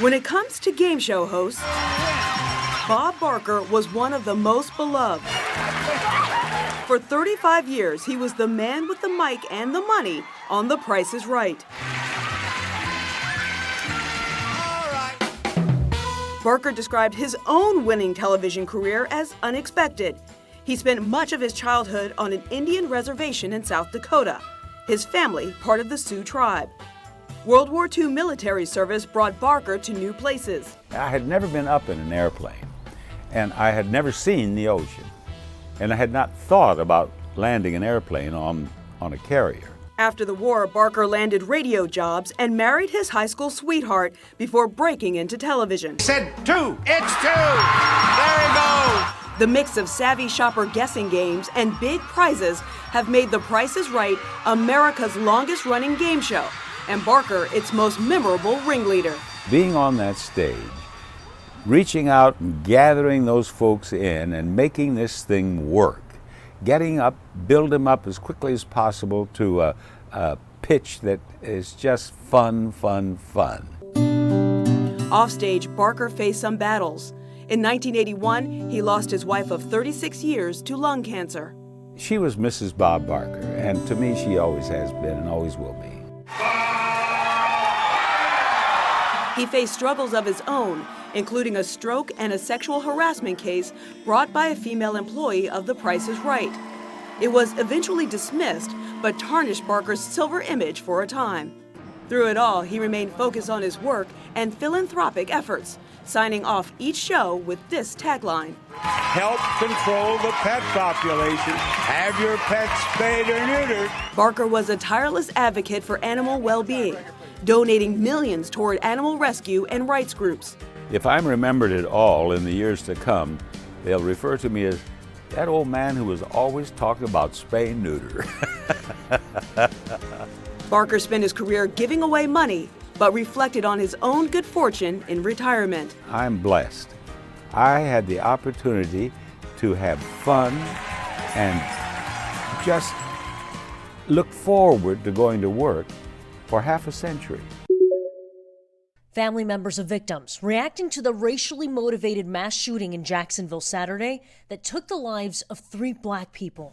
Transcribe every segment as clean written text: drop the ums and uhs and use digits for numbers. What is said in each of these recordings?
When it comes to game show hosts, Bob Barker was one of the most beloved. For 35 years, he was the man with the mic and the money on The Price is Right. Barker described his own winning television career as unexpected. He spent much of his childhood on an Indian reservation in South Dakota, his family part of the Sioux tribe. World War II military service brought Barker to new places. I had never been up in an airplane, and I had never seen the ocean, and I had not thought about landing an airplane on a carrier. After the war, Barker landed radio jobs and married his high school sweetheart before breaking into television. Said 2, it's 2, there he goes. The mix of savvy shopper guessing games and big prizes have made The Price is Right America's longest running game show, and Barker its most memorable ringleader. Being on that stage, reaching out and gathering those folks in and making this thing work, getting up, build them up as quickly as possible to a pitch that is just fun. Offstage, Barker faced some battles. In 1981, he lost his wife of 36 years to lung cancer. She was Mrs. Bob Barker, and to me she always has been and always will be. He faced struggles of his own, including a stroke and a sexual harassment case brought by a female employee of The Price is Right. It was eventually dismissed, but tarnished Barker's silver image for a time. Through it all, he remained focused on his work and philanthropic efforts, signing off each show with this tagline: Help control the pet population. Have your pets spayed or neutered. Barker was a tireless advocate for animal well-being, donating millions toward animal rescue and rights groups. If I'm remembered at all in the years to come, they'll refer to me as that old man who was always talking about spay and neuter. Barker spent his career giving away money, but reflected on his own good fortune in retirement. I'm blessed. I had the opportunity to have fun and just look forward to going to work for half a century. Family members of victims reacting to the racially motivated mass shooting in Jacksonville Saturday that took the lives of 3 black people.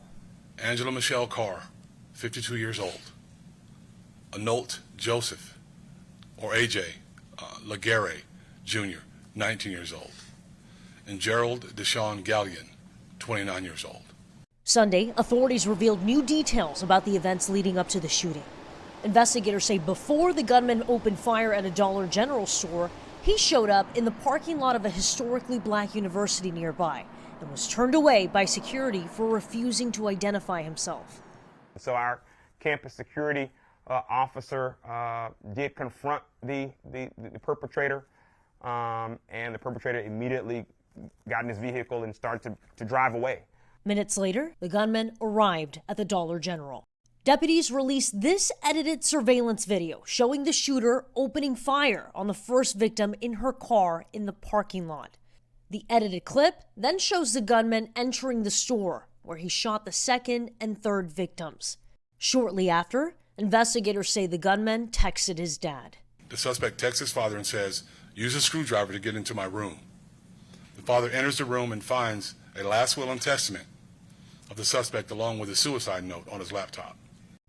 Angela Michelle Carr, 52 years old. Anolt Joseph, or AJ, Laguerre Jr., 19 years old. And Gerald Deshawn Gallion, 29 years old. Sunday, authorities revealed new details about the events leading up to the shooting. Investigators say before the gunman opened fire at a Dollar General store, he showed up in the parking lot of a historically black university nearby and was turned away by security for refusing to identify himself. So our campus security officer did confront the perpetrator, and the perpetrator immediately got in his vehicle and started to drive away. Minutes later, the gunman arrived at the Dollar General. Deputies released this edited surveillance video showing the shooter opening fire on the first victim in her car in the parking lot. The edited clip then shows the gunman entering the store, where he shot the second and third victims. Shortly after, investigators say the gunman texted his dad. The suspect texts his father and says, "Use a screwdriver to get into my room." The father enters the room and finds a last will and testament of the suspect along with a suicide note on his laptop.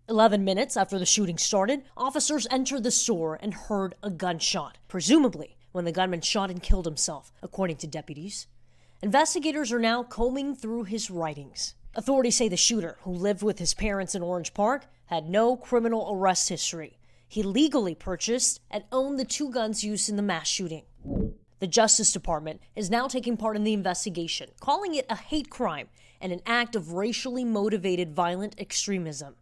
11 minutes after the shooting started, officers entered the store and heard a gunshot, presumably when the gunman shot and killed himself, according to deputies. Investigators are now combing through his writings. Authorities say the shooter, who lived with his parents in Orange Park, had no criminal arrest history. He legally purchased and owned the 2 guns used in the mass shooting. The Justice Department is now taking part in the investigation, calling it a hate crime and an act of racially motivated violent extremism.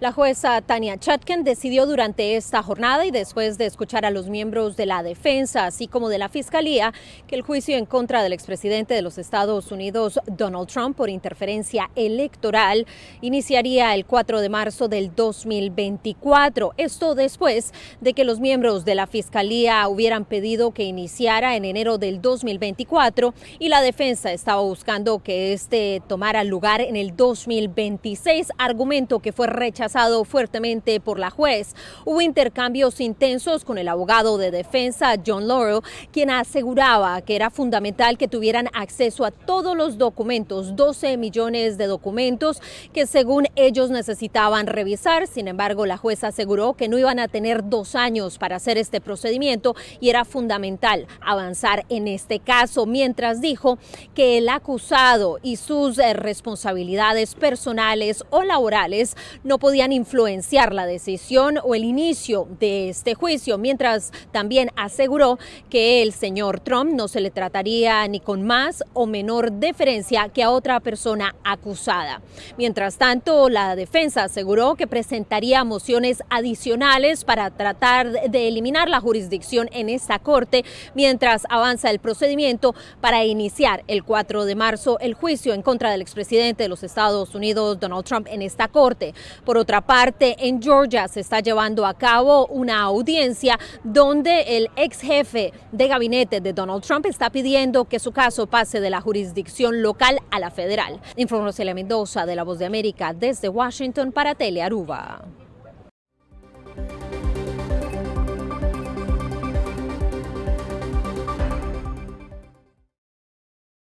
La jueza Tania Chutkan decidió durante esta jornada y después de escuchar a los miembros de la defensa, así como de la fiscalía, que el juicio en contra del expresidente de los Estados Unidos, Donald Trump, por interferencia electoral, iniciaría el 4 de marzo del 2024. Esto después de que los miembros de la fiscalía hubieran pedido que iniciara en enero del 2024 y la defensa estaba buscando que este tomara lugar en el 2026, argumento que fue rechazado rechazado fuertemente por la juez. Hubo intercambios intensos con el abogado de defensa, John Laurel, quien aseguraba que era fundamental que tuvieran acceso a todos los documentos, 12 millones de documentos que según ellos necesitaban revisar. Sin embargo, la jueza aseguró que no iban a tener 2 años para hacer este procedimiento y era fundamental avanzar en este caso, mientras dijo que el acusado y sus responsabilidades personales o laborales no podían influenciar la decisión o el inicio de este juicio, mientras también aseguró que el señor Trump no se le trataría ni con más o menor deferencia que a otra persona acusada. Mientras tanto, la defensa aseguró que presentaría mociones adicionales para tratar de eliminar la jurisdicción en esta corte mientras avanza el procedimiento para iniciar el 4 de marzo el juicio en contra del expresidente de los Estados Unidos, Donald Trump, en esta corte. Por otra parte, en Georgia se está llevando a cabo una audiencia donde el ex jefe de gabinete de Donald Trump está pidiendo que su caso pase de la jurisdicción local a la federal. Informó Celia Mendoza de La Voz de América desde Washington para Telearuba.